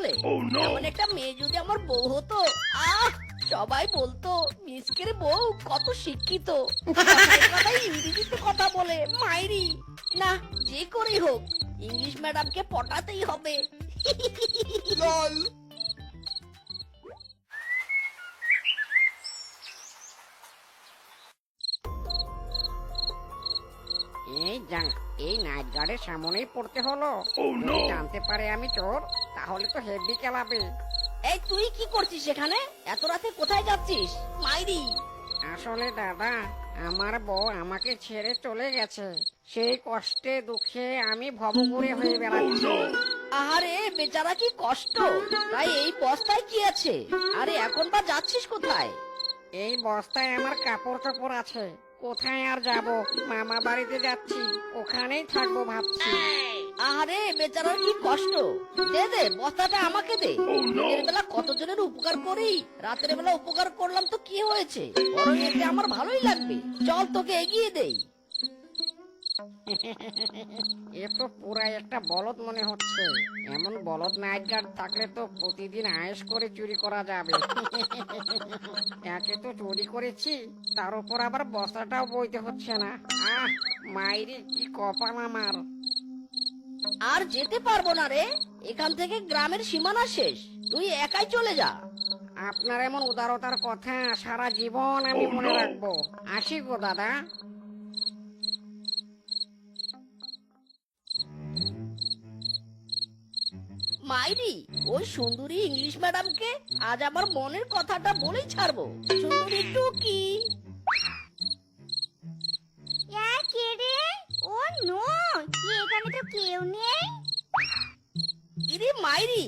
বলে। এমন একটা মেয়ে যদি আমার বউ হতো, আহ, সবাই বলতো মিসকের বউ কত শিক্ষিত, কথায় কথায় ইংরেজিতে কথা বলে, মাইরি। না, যে করেই হোক ইংলিশ ম্যাডামকে পটাতেই হবে। এই যা, এই নাইট গার্ডের সামনেই পড়তে হলো। যদি জানতে পারে আমি চোর, তাহলে তো হেভি খেলাবে। এই তুই কি করছিস সেখানে? এত রাতে কোথায় যাচ্ছিস, মাইরি? আসলে দাদা, আমার বউ আমাকে ছেড়ে চলে গেছে। সেই কষ্টে দুঃখে আমি ভবঘুরে হয়ে বেড়াচ্ছি। আহারে বেচারা, কি কষ্ট। তাই এই বস্তায় কি আছে? আরে এখন বা যাচ্ছিস কোথায়? এই বস্তায় আমার কাপড় চোপড় আছে। কোথায় আর যাব, মামা বাড়িতে যাচ্ছি, ওখানেই থাকবো ভাবছি। আহারে বেচারার কি কষ্ট। দে দে, বস্তাটা আমাকে দে। দিনের বেলা কতজনের উপকার করি, রাতের বেলা উপকার করলাম তো কি হয়েছে, বরং এতে আমার ভালোই লাগবে। চল তোকে এগিয়ে দেই। এ তো পুরাই একটা বলদ মনে হচ্ছে। এমন বলদ নাইট গার্ড থাকলে তো প্রতিদিন আয়েশ করে চুরি করা যাবে। একে তো চুরি করেছি, তার উপর আবার বস্তাটাও বইতে হচ্ছে না। আহ, মাইরি কি কপাল আমার। আর যেতে পারবো না রে, এখান থেকে গ্রামের সীমানা শেষ, তুই একাই চলে যা। আপনার এমন উদারতার কথা সারা জীবন আমি মনে রাখবো। আসি গো দাদা। মাইরি, ওই সুন্দরী ইংলিশ ম্যাডামকে আজ আমার মনের কথাটা বলেই ছাড়বো। সুন্দরী টুকি। কে রে? ও নো, কি এখানে তো কেউ নেই। ইরে মাইরি,